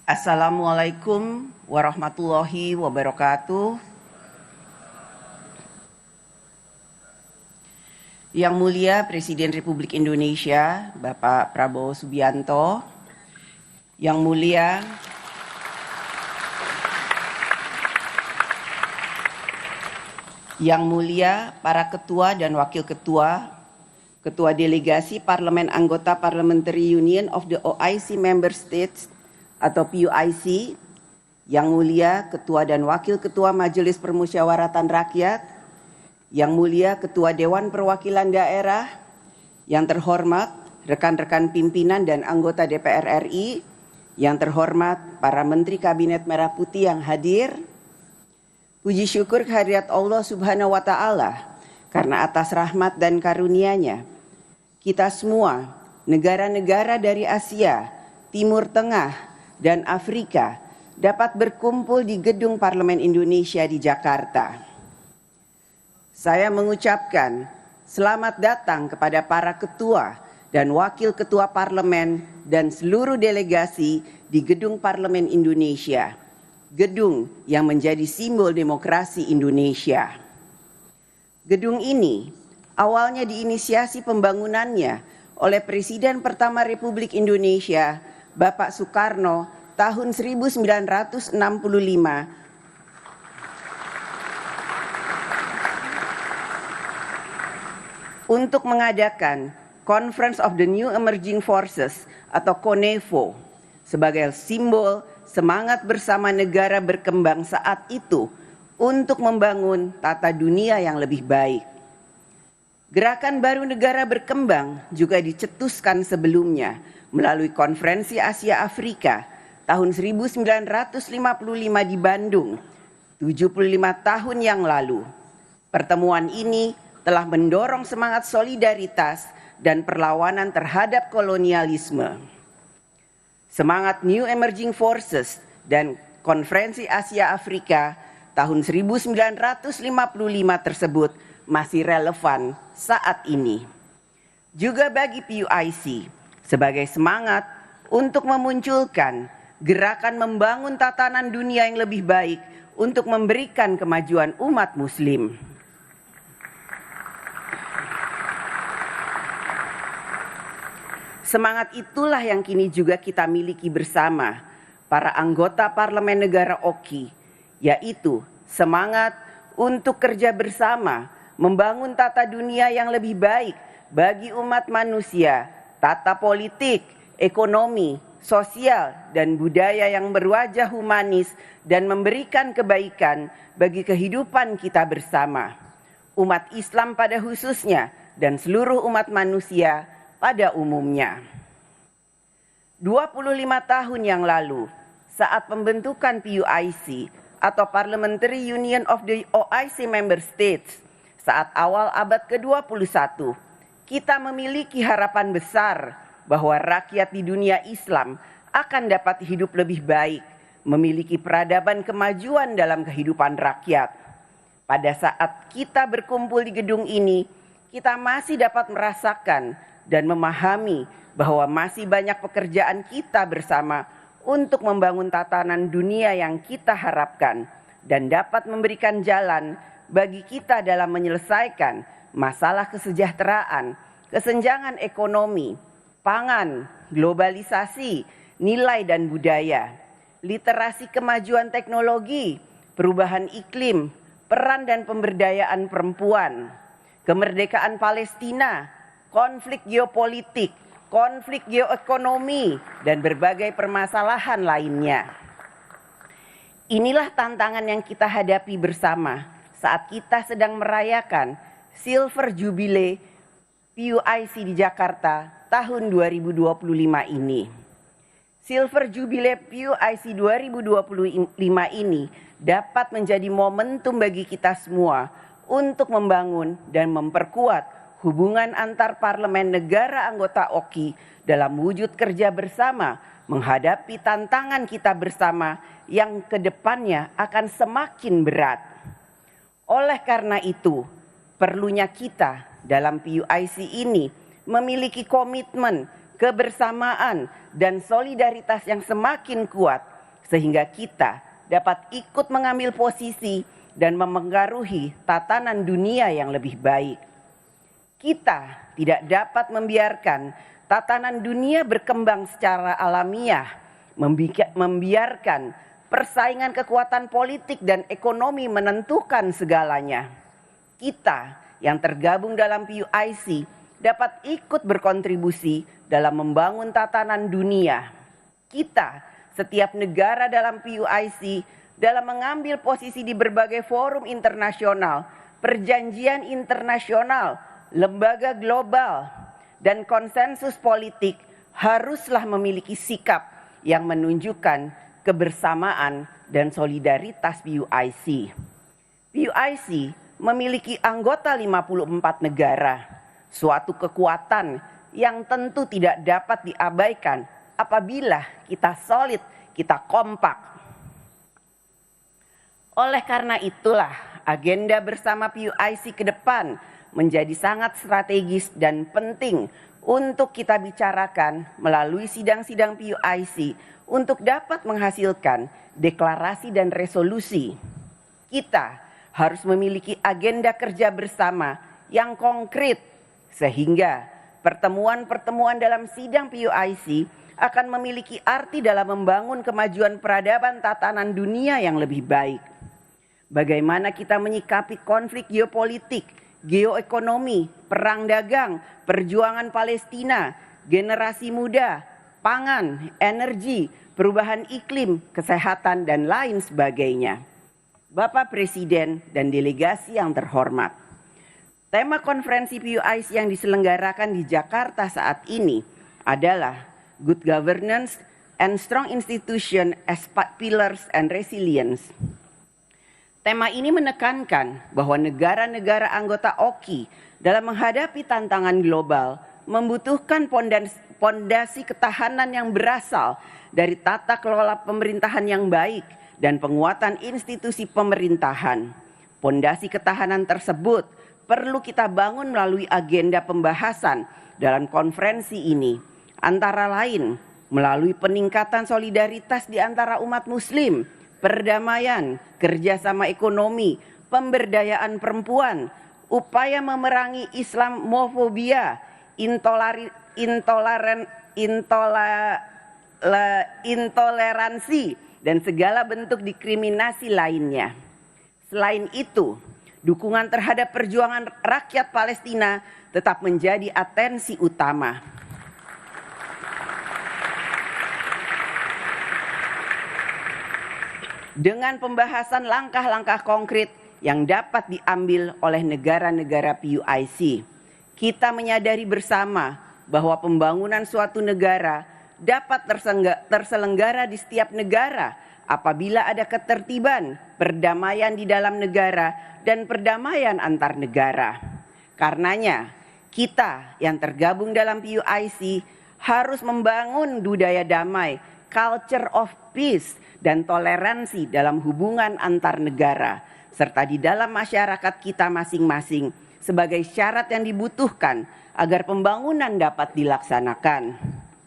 Assalamualaikum warahmatullahi wabarakatuh. Yang Mulia Presiden Republik Indonesia, Bapak Prabowo Subianto, Yang Mulia para Ketua dan Wakil Ketua, Ketua Delegasi Parlemen Anggota Parliamentary Union of the OIC Member States atau PUIC, Yang Mulia Ketua dan Wakil Ketua Majelis Permusyawaratan Rakyat, Yang Mulia Ketua Dewan Perwakilan Daerah, yang terhormat rekan-rekan pimpinan dan anggota DPR RI, yang terhormat para Menteri Kabinet Merah Putih yang hadir, puji syukur kehadirat Allah Subhanahu wa Ta'ala karena atas rahmat dan karunia-Nya kita semua, negara-negara dari Asia, Timur Tengah, dan Afrika dapat berkumpul di Gedung Parlemen Indonesia di Jakarta. Saya mengucapkan selamat datang kepada para ketua dan wakil ketua parlemen dan seluruh delegasi di Gedung Parlemen Indonesia, gedung yang menjadi simbol demokrasi Indonesia. Gedung ini awalnya diinisiasi pembangunannya oleh Presiden pertama Republik Indonesia, Bapak Soekarno, tahun 1965 untuk mengadakan Conference of the New Emerging Forces atau CONEFO sebagai simbol semangat bersama negara berkembang saat itu untuk membangun tata dunia yang lebih baik. Gerakan baru negara berkembang juga dicetuskan sebelumnya melalui Konferensi Asia Afrika tahun 1955 di Bandung, 75 tahun yang lalu. Pertemuan ini telah mendorong semangat solidaritas dan perlawanan terhadap kolonialisme. Semangat New Emerging Forces dan Konferensi Asia Afrika tahun 1955 tersebut masih relevan saat ini. Juga bagi PUIC sebagai semangat untuk memunculkan gerakan membangun tatanan dunia yang lebih baik untuk memberikan kemajuan umat Muslim. Semangat itulah yang kini juga kita miliki bersama para anggota Parlemen Negara OKI, yaitu semangat untuk kerja bersama membangun tata dunia yang lebih baik bagi umat manusia, tata politik, ekonomi, sosial, dan budaya yang berwajah humanis dan memberikan kebaikan bagi kehidupan kita bersama, umat Islam pada khususnya dan seluruh umat manusia pada umumnya. 25 tahun yang lalu, saat pembentukan PUIC atau Parliamentary Union of the OIC Member States, saat awal abad ke-21, kita memiliki harapan besar bahwa rakyat di dunia Islam akan dapat hidup lebih baik, memiliki peradaban kemajuan dalam kehidupan rakyat. Pada saat kita berkumpul di gedung ini, kita masih dapat merasakan dan memahami bahwa masih banyak pekerjaan kita bersama untuk membangun tatanan dunia yang kita harapkan dan dapat memberikan jalan bagi kita dalam menyelesaikan masalah kesejahteraan, kesenjangan ekonomi, pangan, globalisasi, nilai dan budaya, literasi kemajuan teknologi, perubahan iklim, peran dan pemberdayaan perempuan, kemerdekaan Palestina, konflik geopolitik, konflik geoekonomi, dan berbagai permasalahan lainnya. Inilah tantangan yang kita hadapi bersama saat kita sedang merayakan Silver Jubilee PUIC di Jakarta tahun 2025 ini. Silver Jubilee PUIC 2025 ini dapat menjadi momentum bagi kita semua untuk membangun dan memperkuat hubungan antar parlemen negara anggota OKI dalam wujud kerja bersama menghadapi tantangan kita bersama yang kedepannya akan semakin berat. Oleh karena itu, perlunya kita dalam PUIC ini memiliki komitmen, kebersamaan, dan solidaritas yang semakin kuat sehingga kita dapat ikut mengambil posisi dan memengaruhi tatanan dunia yang lebih baik. Kita tidak dapat membiarkan tatanan dunia berkembang secara alamiah, membiarkan persaingan kekuatan politik dan ekonomi menentukan segalanya. Kita yang tergabung dalam PUIC dapat ikut berkontribusi dalam membangun tatanan dunia. Kita, setiap negara dalam PUIC, dalam mengambil posisi di berbagai forum internasional, perjanjian internasional, lembaga global, dan konsensus politik haruslah memiliki sikap yang menunjukkan kebersamaan dan solidaritas PUIC. PUIC memiliki anggota 54 negara, suatu kekuatan yang tentu tidak dapat diabaikan apabila kita solid, kita kompak. Oleh karena itulah, agenda bersama PUIC ke depan menjadi sangat strategis dan penting untuk kita bicarakan melalui sidang-sidang PUIC untuk dapat menghasilkan deklarasi dan resolusi. Kita harus memiliki agenda kerja bersama yang konkret, sehingga pertemuan-pertemuan dalam sidang PUIC akan memiliki arti dalam membangun kemajuan peradaban tatanan dunia yang lebih baik. Bagaimana kita menyikapi konflik geopolitik, geoekonomi, perang dagang, perjuangan Palestina, generasi muda, pangan, energi, perubahan iklim, kesehatan, dan lain sebagainya. Bapak Presiden dan delegasi yang terhormat, tema konferensi PUIC yang diselenggarakan di Jakarta saat ini adalah Good Governance and Strong Institution as Pillars and Resilience. Tema ini menekankan bahwa negara-negara anggota OKI dalam menghadapi tantangan global membutuhkan pondasi ketahanan yang berasal dari tata kelola pemerintahan yang baik dan penguatan institusi pemerintahan. Pondasi ketahanan tersebut perlu kita bangun melalui agenda pembahasan dalam konferensi ini, antara lain melalui peningkatan solidaritas di antara umat Muslim, perdamaian, kerjasama ekonomi, pemberdayaan perempuan, upaya memerangi Islamofobia, intoleransi, dan segala bentuk diskriminasi lainnya. Selain itu, dukungan terhadap perjuangan rakyat Palestina tetap menjadi atensi utama. Dengan pembahasan langkah-langkah konkret yang dapat diambil oleh negara-negara PUIC, kita menyadari bersama bahwa pembangunan suatu negara dapat terselenggara di setiap negara apabila ada ketertiban, perdamaian di dalam negara, dan perdamaian antar negara. Karenanya, kita yang tergabung dalam PUIC harus membangun budaya damai, culture of peace, dan toleransi dalam hubungan antar negara, serta di dalam masyarakat kita masing-masing sebagai syarat yang dibutuhkan agar pembangunan dapat dilaksanakan.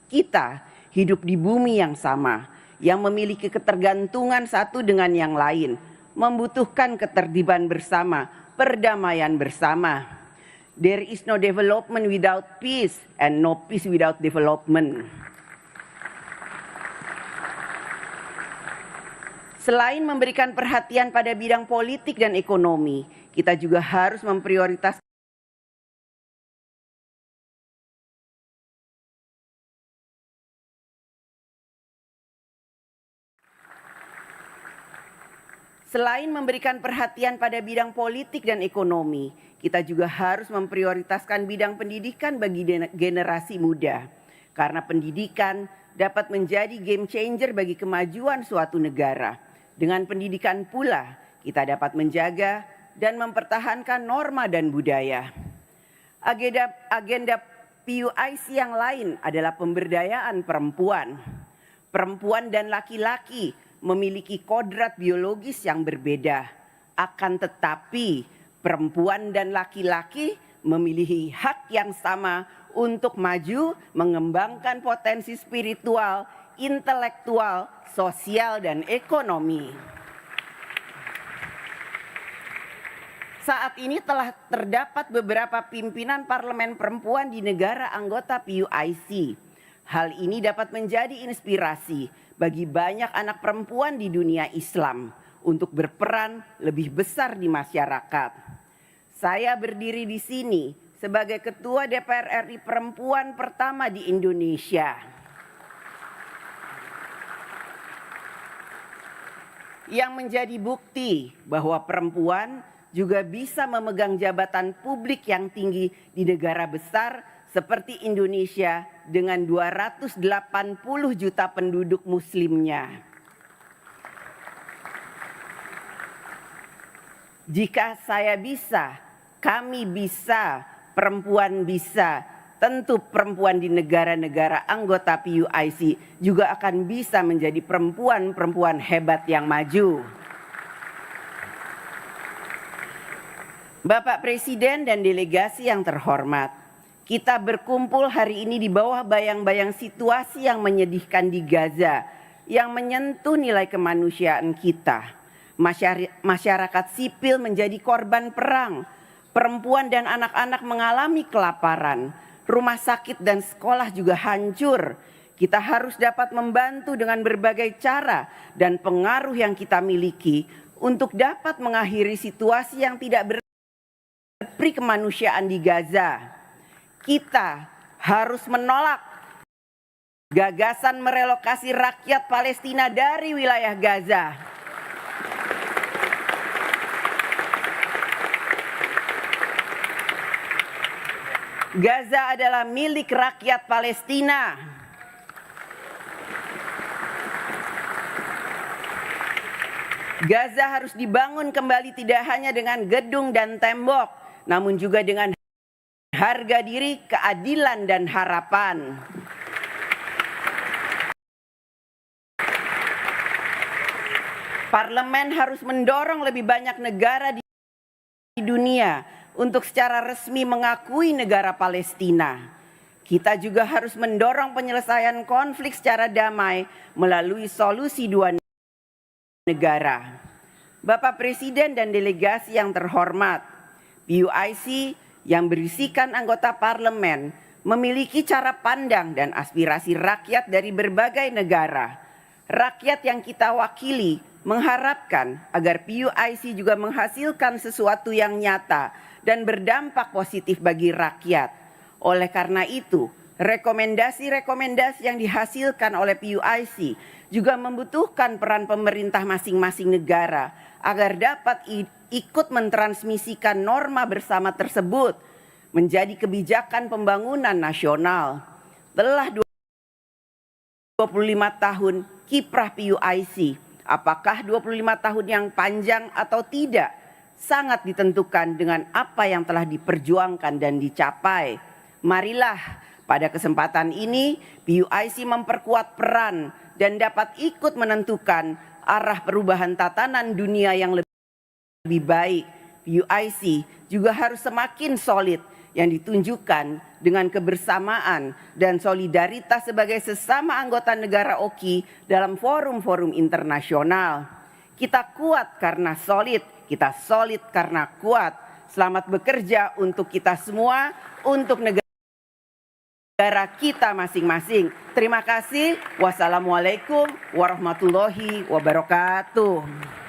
Kita hidup di bumi yang sama, yang memiliki ketergantungan satu dengan yang lain, membutuhkan ketertiban bersama, perdamaian bersama. There is no development without peace and no peace without development. Selain memberikan perhatian pada bidang politik dan ekonomi, kita juga harus memprioritaskan bidang pendidikan bagi generasi muda. Karena pendidikan dapat menjadi game changer bagi kemajuan suatu negara. Dengan pendidikan pula, kita dapat menjaga dan mempertahankan norma dan budaya. Agenda PUIC yang lain adalah pemberdayaan perempuan. Perempuan dan laki-laki memiliki kodrat biologis yang berbeda. Akan tetapi, perempuan dan laki-laki memiliki hak yang sama untuk maju, mengembangkan potensi spiritual, intelektual, sosial, dan ekonomi. Saat ini telah terdapat beberapa pimpinan parlemen perempuan di negara anggota PUIC. Hal ini dapat menjadi inspirasi bagi banyak anak perempuan di dunia Islam untuk berperan lebih besar di masyarakat. Saya berdiri di sini sebagai Ketua DPR RI perempuan pertama di Indonesia. Yang menjadi bukti bahwa perempuan juga bisa memegang jabatan publik yang tinggi di negara besar seperti Indonesia dengan 280 juta penduduk muslimnya. Jika saya bisa, kami bisa, perempuan bisa, tentu perempuan di negara-negara anggota PUIC juga akan bisa menjadi perempuan-perempuan hebat yang maju. Bapak Presiden dan delegasi yang terhormat, kita berkumpul hari ini di bawah bayang-bayang situasi yang menyedihkan di Gaza yang menyentuh nilai kemanusiaan kita. Masyarakat sipil menjadi korban perang, perempuan dan anak-anak mengalami kelaparan, rumah sakit dan sekolah juga hancur. Kita harus dapat membantu dengan berbagai cara dan pengaruh yang kita miliki untuk dapat mengakhiri situasi yang tidak berperi kemanusiaan di Gaza. Kita harus menolak gagasan merelokasi rakyat Palestina dari wilayah Gaza. Gaza adalah milik rakyat Palestina. Gaza harus dibangun kembali tidak hanya dengan gedung dan tembok, namun juga dengan harga diri, keadilan, dan harapan. Parlemen harus mendorong lebih banyak negara di dunia untuk secara resmi mengakui negara Palestina. Kita juga harus mendorong penyelesaian konflik secara damai melalui solusi dua negara. Bapak Presiden dan delegasi yang terhormat, PUIC yang berisikan anggota parlemen memiliki cara pandang dan aspirasi rakyat dari berbagai negara. Rakyat yang kita wakili mengharapkan agar PUIC juga menghasilkan sesuatu yang nyata dan berdampak positif bagi rakyat. Oleh karena itu, rekomendasi-rekomendasi yang dihasilkan oleh PUIC juga membutuhkan peran pemerintah masing-masing negara agar dapat ikut mentransmisikan norma bersama tersebut menjadi kebijakan pembangunan nasional. Telah 25 tahun kiprah PUIC, apakah 25 tahun yang panjang atau tidak sangat ditentukan dengan apa yang telah diperjuangkan dan dicapai. Marilah pada kesempatan ini PUIC memperkuat peran dan dapat ikut menentukan arah perubahan tatanan dunia yang lebih baik. PUIC juga harus semakin solid yang ditunjukkan dengan kebersamaan dan solidaritas sebagai sesama anggota negara OKI dalam forum-forum internasional. Kita kuat karena solid, kita solid karena kuat. Selamat bekerja untuk kita semua, untuk negara kita masing-masing. Terima kasih. Wassalamualaikum warahmatullahi wabarakatuh.